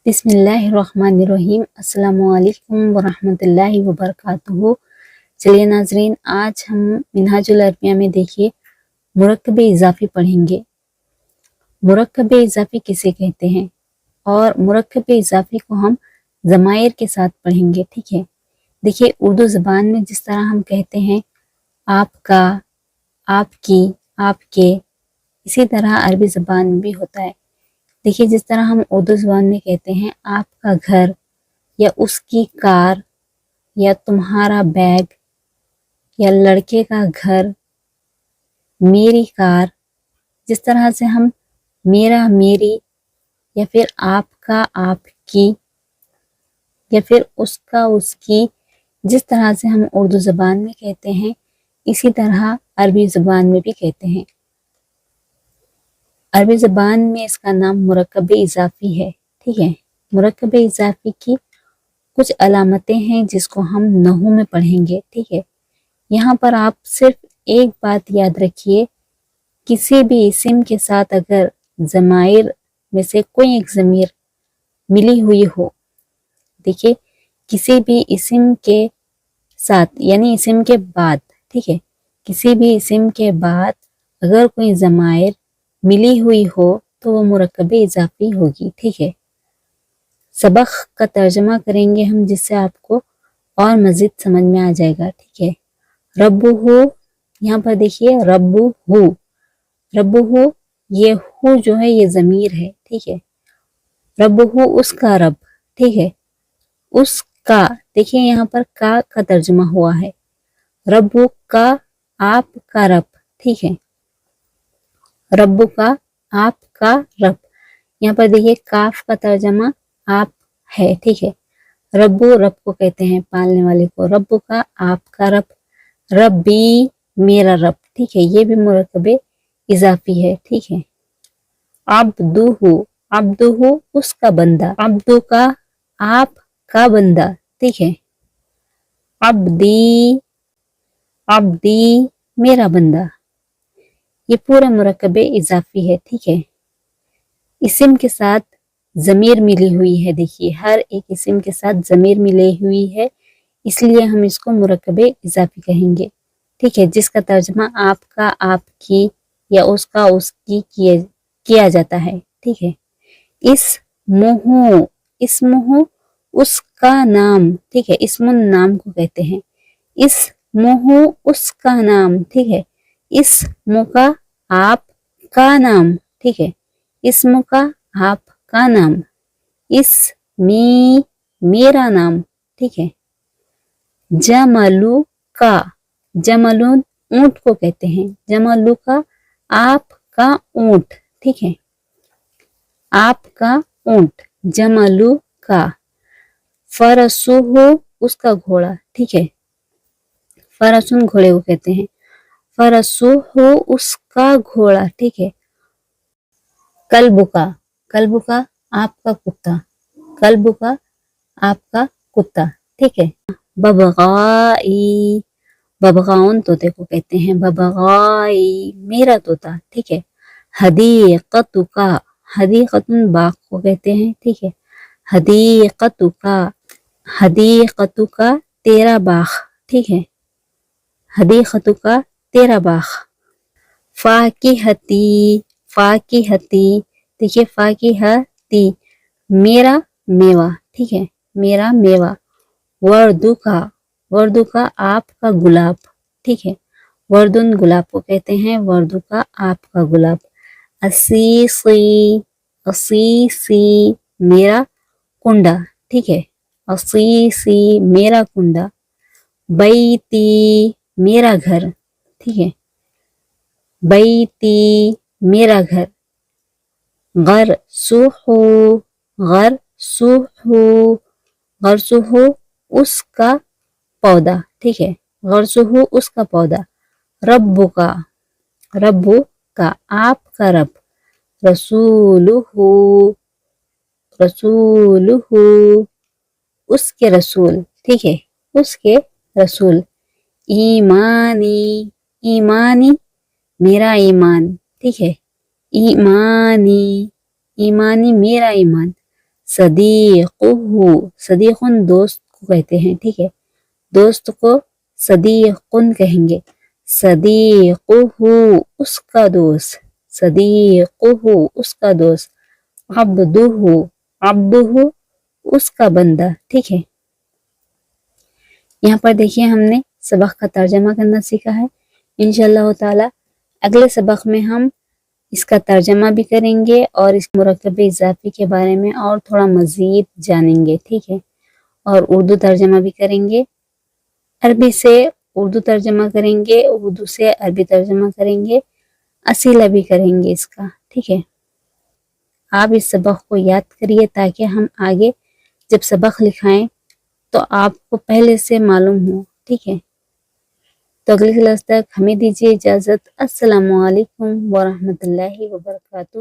بسم اللہ الرحمن الرحیم۔ السلام علیکم ورحمۃ اللہ وبرکاتہ۔ چلیے ناظرین، آج ہم منہاج العربیہ میں دیکھیے مرکب اضافی پڑھیں گے۔ مرکب اضافی کسے کہتے ہیں اور مرکب اضافی کو ہم ضمائر کے ساتھ پڑھیں گے، ٹھیک ہے۔ دیکھیے اردو زبان میں جس طرح ہم کہتے ہیں آپ کا، آپ کی، آپ کے، اسی طرح عربی زبان میں بھی ہوتا ہے۔ دیکھیے جس طرح ہم اردو زبان میں کہتے ہیں آپ کا گھر یا اس کی کار یا تمہارا بیگ یا لڑکے کا گھر، میری کار، جس طرح سے ہم میرا، میری، یا پھر آپ کا، آپ کی، یا پھر اس کا، اس کی، جس طرح سے ہم اردو زبان میں کہتے ہیں اسی طرح عربی زبان میں بھی کہتے ہیں۔ عربی زبان میں اس کا نام مرکب اضافی ہے، ٹھیک ہے۔ مرکب اضافی کی کچھ علامتیں ہیں جس کو ہم نحو میں پڑھیں گے، ٹھیک ہے۔ یہاں پر آپ صرف ایک بات یاد رکھیے، کسی بھی اسم کے ساتھ اگر ضمائر میں سے کوئی ایک ضمیر ملی ہوئی ہو، دیکھیے کسی بھی اسم کے ساتھ یعنی اسم کے بعد، ٹھیک ہے، کسی بھی اسم کے بعد اگر کوئی ضمائر ملی ہوئی ہو تو وہ مرکب اضافی ہوگی، ٹھیک ہے۔ سبق کا ترجمہ کریں گے ہم جس سے آپ کو اور مزید سمجھ میں آ جائے گا، ٹھیک ہے۔ رب ہو، یہاں پر دیکھیے رب ہو، رب ہو، یہ ہو جو ہے یہ ضمیر ہے، ٹھیک ہے۔ رب ہو اس کا رب، ٹھیک ہے۔ اس کا، دیکھیے یہاں پر کا ترجمہ ہوا ہے، رب کا آپ کا رب، ٹھیک ہے۔ رب کا آپ کا رب، یہاں پر دیکھیے کاف کا ترجمہ آپ ہے، ٹھیک ہے۔ رب کو کہتے ہیں پالنے والے کو، رب کا آپ کا رب، ربی میرا رب، ٹھیک ہے، یہ بھی مرکب اضافی ہے، ٹھیک ہے۔ عبدہ، عبدہ اس کا بندہ، عبدہ کا آپ کا بندہ، ٹھیک ہے۔ عبدی، عبدی میرا بندہ، یہ پورا مرکب اضافی ہے، ٹھیک ہے۔ اسم کے ساتھ ضمیر ملی ہوئی ہے، دیکھیے ہر ایک اسم کے ساتھ ضمیر ملی ہوئی ہے، اس لیے ہم اس کو مرکب اضافی کہیں گے، ٹھیک ہے، جس کا ترجمہ آپ کا، آپ کی، یا اس کا، اس کی کیا جاتا ہے، ٹھیک ہے۔ اسمہ اس کا نام، ٹھیک ہے، اسم النام کو کہتے ہیں۔ اسمہ اس کا نام، ٹھیک ہے۔ اسم کا آپ کا نام، ٹھیک ہے، اسم کا آپ کا نام۔ اسمی میرا نام، ٹھیک ہے۔ جملو کا، جمل اونٹ کو کہتے ہیں، جملو کا آپ کا اونٹ، ٹھیک ہے، آپ کا اونٹ، جملو کا۔ فرسو اس کا گھوڑا، ٹھیک ہے، فرسن گھوڑے کو کہتے ہیں، فرسو اس کا گھوڑا، ٹھیک ہے۔ کلب کا، کلب کا آپ کا کتا، کلب کا آپ کا کتا، ٹھیک ہے۔ ببغائی، ببغاؤن طوطے کو کہتے ہیں، ببغائی میرا طوطا، ٹھیک ہے۔ حدیقت کا، حدیقت باغ کو کہتے ہیں، ٹھیک ہے۔ حدیقت کا، حدیقت کا تیرا باغ، ٹھیک ہے، حدیقت کا تیرا باغ۔ فاکہتی، فاکہتی، دیکھیے فاکہتی میرا میوہ، ٹھیک ہے، میرا میوہ۔ وردو کا، وردو کا آپ کا گلاب، ٹھیک ہے، وردن گلاب کو کہتے ہیں، وردو کا آپ کا گلاب۔ عصیصی، عصیصی میرا کنڈا، ٹھیک ہے، عصیصی میرا کنڈا۔ بیتی میرا گھر، ٹھیک ہے، بیتی میرا گھر۔ غرسہ، غرسہ، غرسہ اس کا پودا، ٹھیک ہے، غرسہ اس کا پودا۔ رب کا، رب کا آپ کا رب۔ رسولہ، رسولہ اس کے رسول، ٹھیک ہے، اس کے رسول۔ ایمانی، ایمانی میرا ایمان، ٹھیک ہے، ایمانی، ایمانی میرا ایمان۔ صدیقہ، صدیقن دوست کو کہتے ہیں، ٹھیک ہے، دوست کو صدیقن کہیں گے، صدیقہ اس کا دوست، صدیقہ اس کا دوست، عبدہ، عبدہ اس کا بندہ، ٹھیک ہے۔ یہاں پر دیکھیے ہم نے سبق کا ترجمہ کرنا سیکھا ہے۔ انشاءاللہ تعالی اگلے سبق میں ہم اس کا ترجمہ بھی کریں گے اور اس مرکب اضافی کے بارے میں اور تھوڑا مزید جانیں گے، ٹھیک ہے، اور اردو ترجمہ بھی کریں گے، عربی سے اردو ترجمہ کریں گے، اردو سے عربی ترجمہ کریں گے، اسئلہ بھی کریں گے اس کا، ٹھیک ہے۔ آپ اس سبق کو یاد کریے تاکہ ہم آگے جب سبق لکھائیں تو آپ کو پہلے سے معلوم ہو، ٹھیک ہے۔ تو اگلی کلاس تک ہمیں دیجیے اجازت۔ السلام علیکم ورحمۃ اللہ وبرکاتہ۔